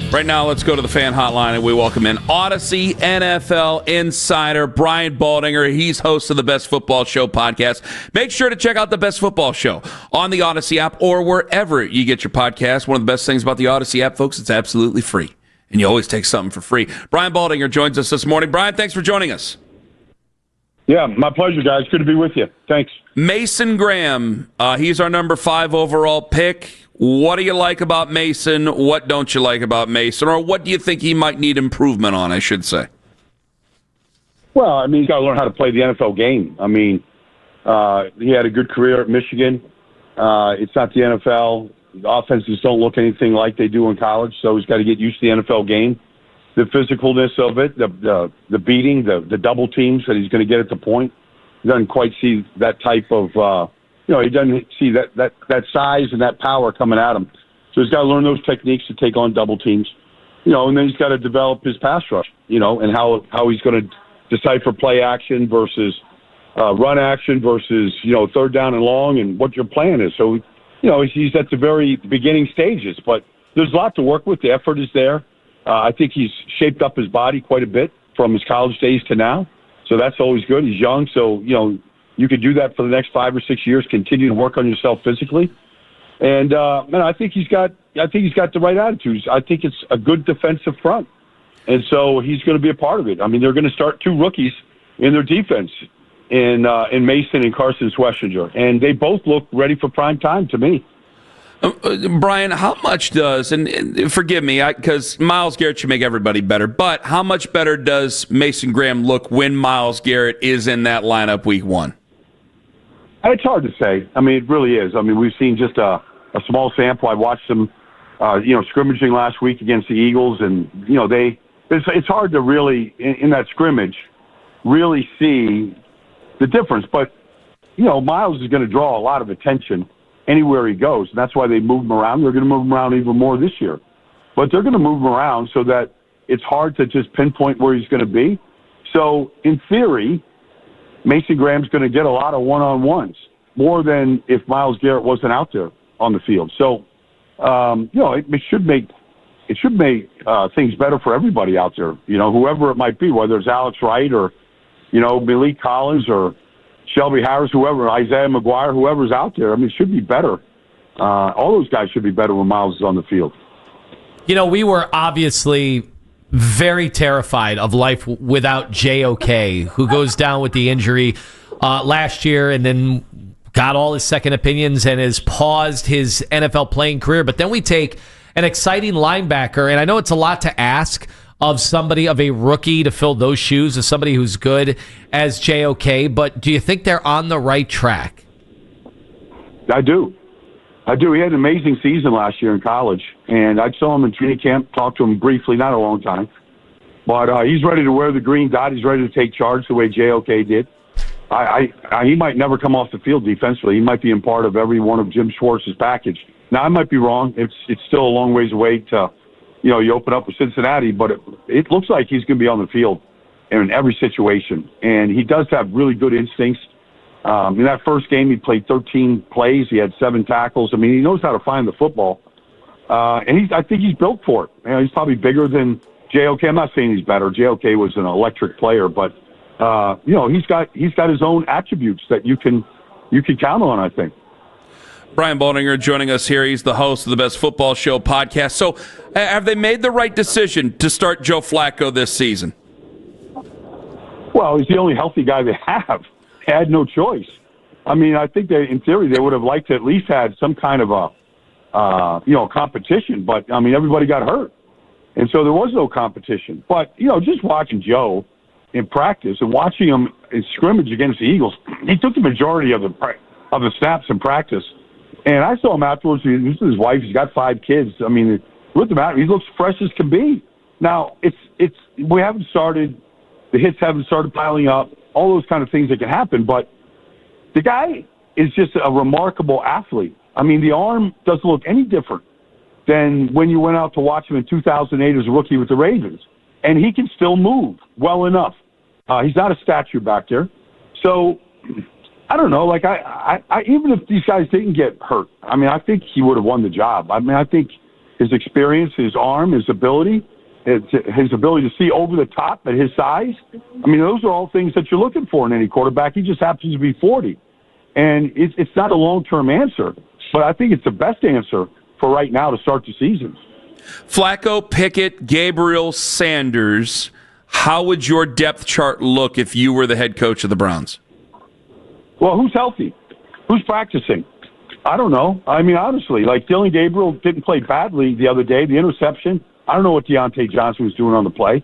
Right now, let's go to the fan hotline, and we welcome in Odyssey NFL insider Brian Baldinger. He's host of the Best Football Show podcast. Make sure to check out the Best Football Show on the Odyssey app or wherever you get your podcast. One of the best things about the Odyssey app, folks, it's absolutely free, and you always take something for free. Brian Baldinger joins us this morning. Brian, thanks for joining us. Yeah, my pleasure, guys. Good to be with you. Thanks. Mason Graham, he's our number 5 overall pick. What do you like about Mason? What don't you like about Mason? Or what do you think he might need improvement on, I should say? Well, I mean, he's got to learn how to play the NFL game. I mean, he had a good career at Michigan. It's not the NFL. The offenses don't look anything like they do in college, so he's got to get used to the NFL game. The physicalness of it, the beating, the double teams that he's going to get at the point. He doesn't quite see that type of he doesn't see that size and that power coming at him. So he's got to learn those techniques to take on double teams, and then he's got to develop his pass rush, and how he's going to decipher play action versus run action versus, third down and long and what your plan is. So, he's at the very beginning stages, but there's a lot to work with. The effort is there. I think he's shaped up his body quite a bit from his college days to now. So that's always good. He's young, so, you could do that for the next 5 or 6 years, continue to work on yourself physically. And, I think he's got the right attitudes. I think it's a good defensive front. And so he's going to be a part of it. I mean, they're going to start 2 rookies in their defense in Mason and Carson Schlesinger. And they both look ready for prime time to me. Brian, how much does, and forgive me, because Myles Garrett should make everybody better, but how much better does Mason Graham look when Myles Garrett is in that lineup week 1? It's hard to say. I mean, it really is. I mean, we've seen just a small sample. I watched them, scrimmaging last week against the Eagles, and, it's hard to really, in that scrimmage, really see the difference. But, Myles is going to draw a lot of attention anywhere he goes, and that's why they move him around. They're going to move him around even more this year. But they're going to move him around so that it's hard to just pinpoint where he's going to be. So, in theory, Mason Graham's going to get a lot of one-on-ones, more than if Myles Garrett wasn't out there on the field. So, it should make things better for everybody out there. Whoever it might be, whether it's Alex Wright or, Malik Collins or Shelby Harris, whoever, Isaiah McGuire, whoever's out there. I mean, it should be better. All those guys should be better when Myles is on the field. We were obviously very terrified of life without JOK, who goes down with the injury last year and then got all his second opinions and has paused his NFL playing career. But then we take an exciting linebacker, and I know it's a lot to ask of somebody, of a rookie, to fill those shoes, of somebody who's good as JOK, but do you think they're on the right track? I do. He had an amazing season last year in college, and I saw him in training camp, talked to him briefly, not a long time, but he's ready to wear the green dot. He's ready to take charge the way JOK did. He might never come off the field defensively. He might be in part of every one of Jim Schwartz's package. Now, I might be wrong. It's still a long ways away to, you open up with Cincinnati, but it looks like he's going to be on the field in every situation. And he does have really good instincts. In that first game, he played 13 plays. He had 7 tackles. I mean, he knows how to find the football. And I think he's built for it. He's probably bigger than JOK. I'm not saying he's better. JOK was an electric player, but he's got his own attributes that you can count on, I think. Brian Baldinger joining us here. He's the host of the Best Football Show podcast. So have they made the right decision to start Joe Flacco this season? Well, he's the only healthy guy they have. They had no choice. I mean, I think in theory, they would have liked to at least had some kind of a competition. But, I mean, everybody got hurt. And so there was no competition. But, just watching Joe in practice and watching him in scrimmage against the Eagles, he took the majority of the snaps in practice. And I saw him afterwards. This is his wife. He's got 5 kids. I mean, with the matter, he looks fresh as can be. Now, we haven't started. The hits haven't started piling up. All those kind of things that can happen. But the guy is just a remarkable athlete. I mean, the arm doesn't look any different than when you went out to watch him in 2008 as a rookie with the Ravens. And he can still move well enough. He's not a statue back there. So, I don't know. Like, I even if these guys didn't get hurt, I mean, I think he would have won the job. I mean, I think his experience, his arm, his ability to see over the top at his size. I mean, those are all things that you're looking for in any quarterback. He just happens to be 40. And it's not a long-term answer, but I think it's the best answer for right now to start the season. Flacco, Pickett, Gabriel, Sanders. How would your depth chart look if you were the head coach of the Browns? Well, who's healthy? Who's practicing? I don't know. I mean, honestly, like Dillon Gabriel didn't play badly the other day. The interception, I don't know what Deontay Johnson was doing on the play.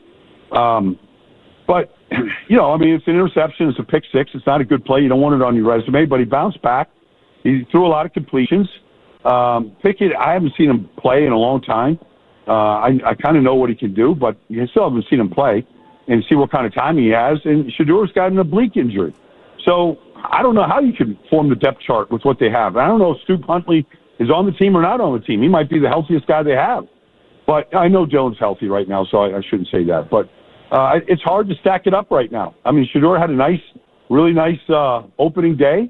But, you know, I mean, it's an interception. It's a pick six. It's not a good play. You don't want it on your resume, but he bounced back. He threw a lot of completions. Pickett, I haven't seen him play in a long time. I kind of know what he can do, but you still haven't seen him play and see what kind of time he has. And Shedeur's got an oblique injury. So I don't know how you can form the depth chart with what they have. I don't know if Stu Huntley is on the team or not on the team. He might be the healthiest guy they have. But I know Dillon's healthy right now, so I shouldn't say that. But it's hard to stack it up right now. I mean, Shedeur had a really nice opening day,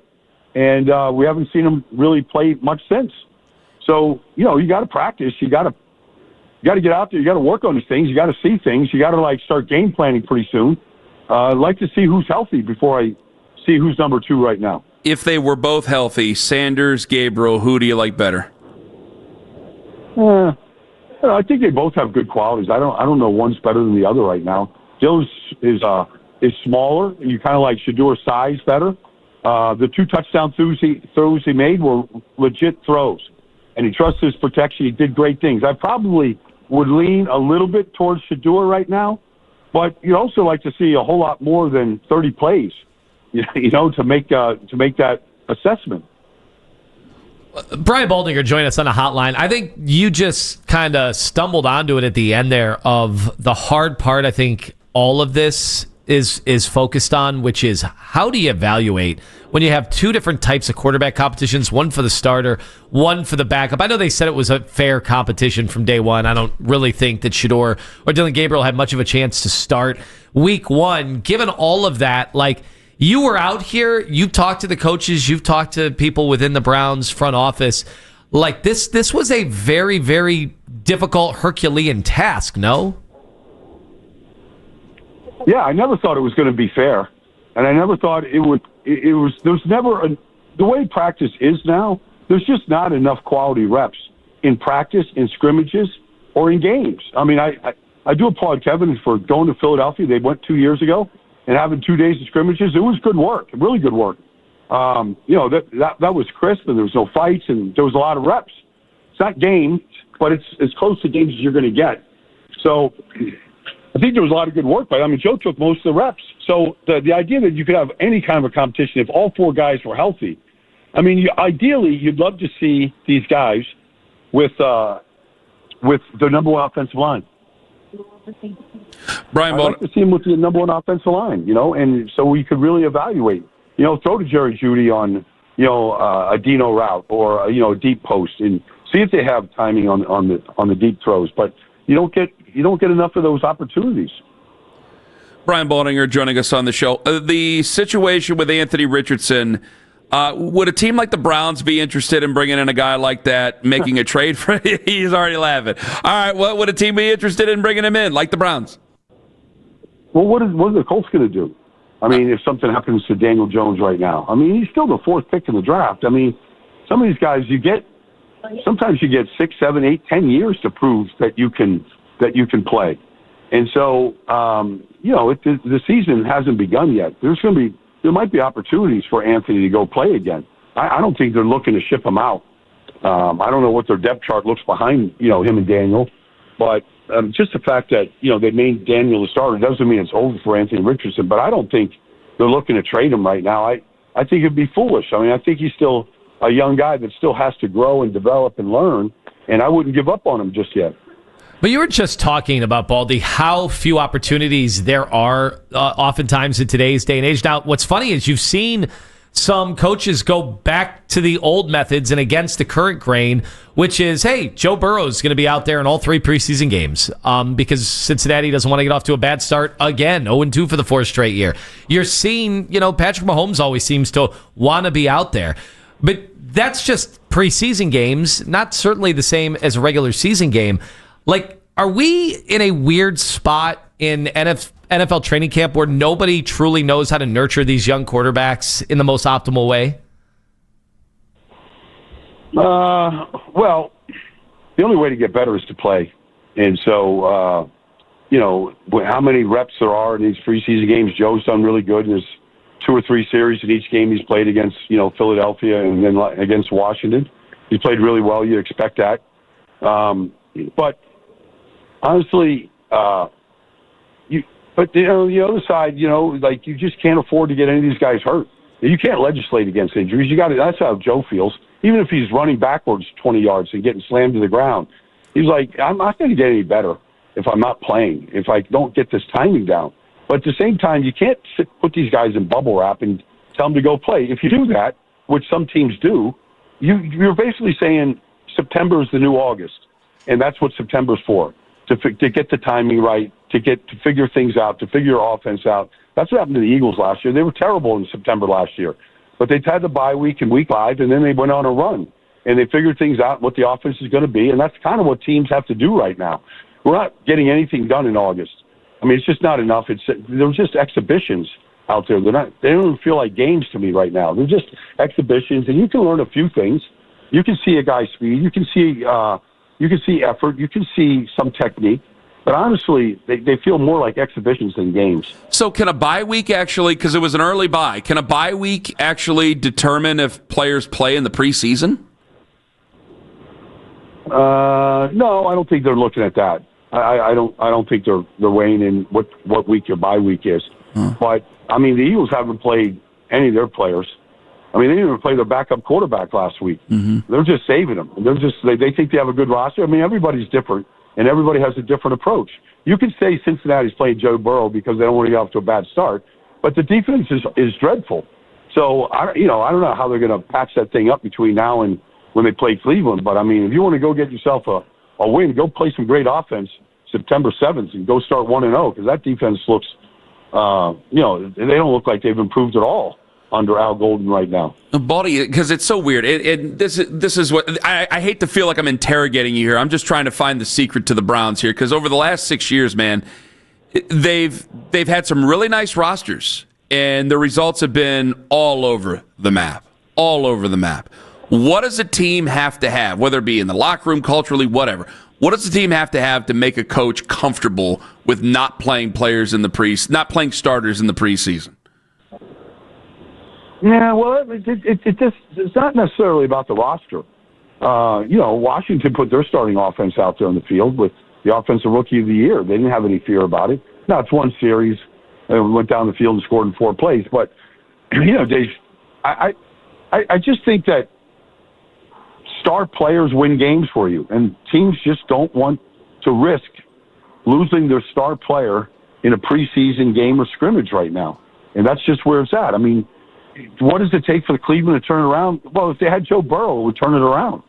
and we haven't seen him really play much since. So, you know, you got to practice. You got to get out there. You got to work on these things. You got to see things. You got to, start game planning pretty soon. I'd like to see who's healthy before I see who's number two right now. If they were both healthy, Sanders, Gabriel, who do you like better? I think they both have good qualities. I don't know one's better than the other right now. Dillon is smaller. You kind of like Shedeur's size better. The 2 touchdown throws he made were legit throws, and he trusts his protection. He did great things. I probably would lean a little bit towards Shedeur right now, but you'd also like to see a whole lot more than 30 plays, you know, to make that assessment. Brian Baldinger joined us on a hotline. I think you just kind of stumbled onto it at the end there of the hard part. I think all of this is focused on, which is how do you evaluate when you have 2 different types of quarterback competitions, one for the starter, one for the backup. I know they said it was a fair competition from day one. I don't really think that Shedeur or Dillon Gabriel had much of a chance to start week 1. Given all of that, you were out here, you've talked to the coaches, you've talked to people within the Browns front office. This was a very, very difficult Herculean task, no? Yeah, I never thought it was going to be fair. And I never thought it would. There's never the way practice is now, there's just not enough quality reps in practice, in scrimmages, or in games. I mean, I do applaud Kevin for going to Philadelphia. They went 2 years ago and having 2 days of scrimmages. It was good work, really good work. You know, that was crisp, and there was no fights, and there was a lot of reps. It's not games, but it's as close to games as you're going to get. So I think there was a lot of good work, but I mean, Joe took most of the reps. So the idea that you could have any kind of a competition if all 4 guys were healthy, I mean, ideally, you'd love to see these guys with the number 1 offensive line. Brian, I'd like to see him with the number 1 offensive line, you know, and so we could really evaluate. You know, throw to Jerry Jeudy on, you know, a Dino route or a deep post, and see if they have timing on the deep throws. But you don't get enough of those opportunities. Brian Baldinger joining us on the show. The situation with Anthony Richardson, would a team like the Browns be interested in bringing in a guy like that, making a trade for him? He's already laughing. All right, what would a team be interested in bringing him in, like the Browns? Well, what are the Colts going to do? I mean, if something happens to Daniel Jones right now, I mean, he's still the 4th pick in the draft. I mean, some of these guys sometimes you get 6, 7, 8, 10 years to prove that you can play. And so, the season hasn't begun yet. There might be opportunities for Anthony to go play again. I don't think they're looking to ship him out. I don't know what their depth chart looks behind, him and Daniel, but just the fact that, they made Daniel the starter doesn't mean it's over for Anthony Richardson, but I don't think they're looking to trade him right now. I think it'd be foolish. I mean, I think he's still a young guy that still has to grow and develop and learn, and I wouldn't give up on him just yet. But you were just talking about, Baldy, how few opportunities there are oftentimes in today's day and age. Now, what's funny is you've seen some coaches go back to the old methods and against the current grain, which is, hey, Joe Burrow is going to be out there in all 3 preseason games because Cincinnati doesn't want to get off to a bad start again, 0-2 for the 4th straight year. You're seeing, Patrick Mahomes always seems to want to be out there. But that's just preseason games, not certainly the same as a regular season game. Like, are we in a weird spot in NFL training camp where nobody truly knows how to nurture these young quarterbacks in the most optimal way? Well, the only way to get better is to play. And so, how many reps there are in these preseason games, Joe's done really good. There's 2 or 3 series in each game he's played against, Philadelphia and then against Washington. He played really well. You expect that. But honestly, the other side, you just can't afford to get any of these guys hurt. You can't legislate against injuries. That's how Joe feels. Even if he's running backwards 20 yards and getting slammed to the ground, he's like, I'm not going to get any better if I'm not playing, if I don't get this timing down. But at the same time, you can't put these guys in bubble wrap and tell them to go play. If you do that, which some teams do, you're basically saying September is the new August, and that's what September's for, to get the timing right, to figure things out, to figure your offense out. That's what happened to the Eagles last year. They were terrible in September last year, but they had the bye week in week 5, and then they went on a run, and they figured things out, what the offense is going to be, and that's kind of what teams have to do right now. We're not getting anything done in August. I mean, it's just not enough. They're just exhibitions out there. They don't even feel like games to me right now. They're just exhibitions, and you can learn a few things. You can see a guy's speed. You can see effort. You can see some technique. But honestly, they feel more like exhibitions than games. So can a bye week actually, because it was an early bye, can a bye week actually determine if players play in the preseason? No, I don't think they're looking at that. I don't think they're weighing in what week your bye week is. But I mean, the Eagles haven't played any of their players. I mean, they didn't even play their backup quarterback last week. They're just saving them. They think they have a good roster. I mean, everybody's different, and everybody has a different approach. You can say Cincinnati's playing Joe Burrow because they don't want to get off to a bad start, but the defense is dreadful. So I don't know how they're going to patch that thing up between now and when they play Cleveland. But I mean, if you want to go get yourself a win, go play some great offense September 7th and go start 1-0, because that defense looks, they don't look like they've improved at all under Al Golden right now. Baldy, because it's so weird. This is what I hate to feel like I'm interrogating you here. I'm just trying to find the secret to the Browns here, because over the last 6 years, man, they've had some really nice rosters, and the results have been all over the map. All over the map. What does a team have to have, whether it be in the locker room, culturally, whatever? What does the team have to make a coach comfortable with not playing players in the not playing starters in the preseason? Yeah, well, it's not necessarily about the roster. Washington put their starting offense out there on the field with the offensive rookie of the year. They didn't have any fear about it. Now, it's one series. They went down the field and scored in 4 plays. But, Dave, I just think that star players win games for you, and teams just don't want to risk losing their star player in a preseason game or scrimmage right now. And that's just where it's at. I mean, what does it take for the Cleveland to turn it around? Well, if they had Joe Burrow, it would turn it around.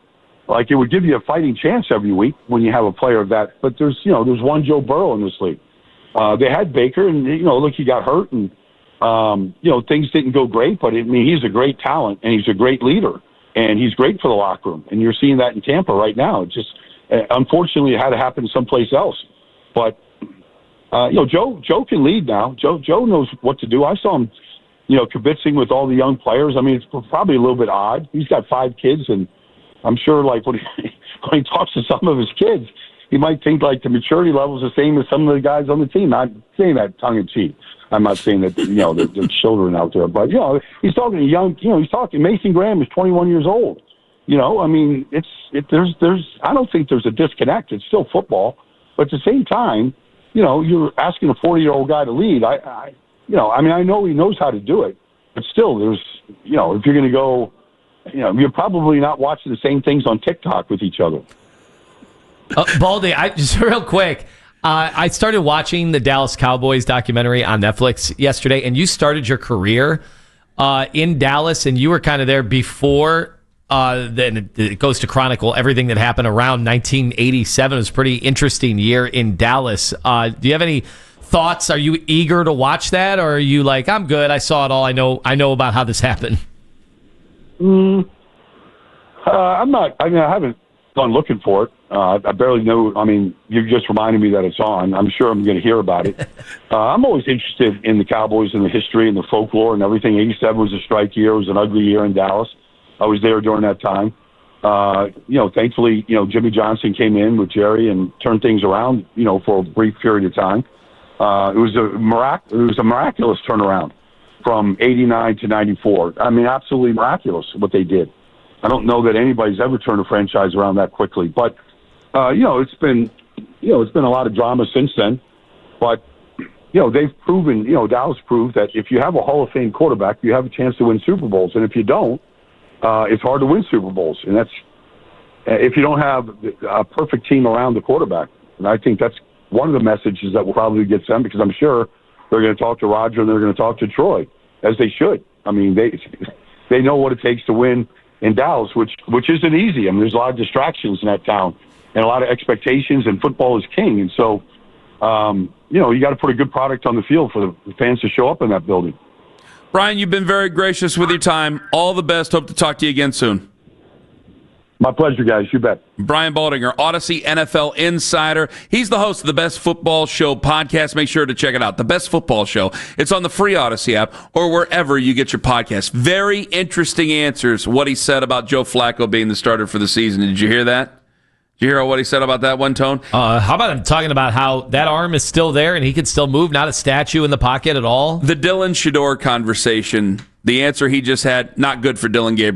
Like, it would give you a fighting chance every week when you have a player of that. But there's one Joe Burrow in this league. They had Baker, and, look, he got hurt, and, things didn't go great. But, I mean, he's a great talent, and he's a great leader, and he's great for the locker room. And you're seeing that in Tampa right now. It just, unfortunately, it had to happen someplace else. But, Joe can lead now. Joe knows what to do. I saw him, kibitzing with all the young players. I mean, it's probably a little bit odd. He's got 5 kids, and I'm sure, like, when he talks to some of his kids, he might think, like, the maturity level is the same as some of the guys on the team. Not saying that tongue-in-cheek. I'm not saying that, they're children out there. But, he's talking to young, he's talking. Mason Graham is 21 years old. I mean, I don't think there's a disconnect. It's still football. But at the same time, you're asking a 40-year-old guy to lead. I know he knows how to do it. But still, there's, if you're going to go, you're probably not watching the same things on TikTok with each other. Baldy, just real quick. I started watching the Dallas Cowboys documentary on Netflix yesterday, and you started your career in Dallas, and you were kind of there before. Then it goes to chronicle everything that happened around 1987. It was a pretty interesting year in Dallas. Do you have any thoughts? Are you eager to watch that, or are you like, I'm good, I saw it all, I know about how this happened? I'm not. I mean, I haven't gone looking for it. I barely know. I mean, you just reminded me that it's on. I'm sure I'm going to hear about it. I'm always interested in the Cowboys and the history and the folklore and everything. 87 was a strike year. It was an ugly year in Dallas. I was there during that time. Thankfully, Jimmy Johnson came in with Jerry and turned things around, for a brief period of time. It was a miraculous turnaround from 89 to 94. I mean, absolutely miraculous what they did. I don't know that anybody's ever turned a franchise around that quickly, but it's been a lot of drama since then. But they've proven, Dallas proved that if you have a Hall of Fame quarterback, you have a chance to win Super Bowls, and if you don't, it's hard to win Super Bowls, and that's if you don't have a perfect team around the quarterback. And I think that's one of the messages that will probably get them, because I'm sure they're going to talk to Roger and they're going to talk to Troy, as they should. I mean, they know what it takes to win in Dallas, which isn't easy. I mean, there's a lot of distractions in that town and a lot of expectations, and football is king. And so, you got to put a good product on the field for the fans to show up in that building. Brian, you've been very gracious with your time. All the best. Hope to talk to you again soon. My pleasure, guys. You bet. Brian Baldinger, Odyssey NFL Insider. He's the host of the Best Football Show podcast. Make sure to check it out. The Best Football Show. It's on the free Odyssey app or wherever you get your podcasts. Very interesting answers. What he said about Joe Flacco being the starter for the season. Did you hear that? Did you hear what he said about that one, Tone? How about him talking about how that arm is still there and he can still move, not a statue in the pocket at all? The Dillon Shedeur conversation. The answer he just had, not good for Dillon Gabriel.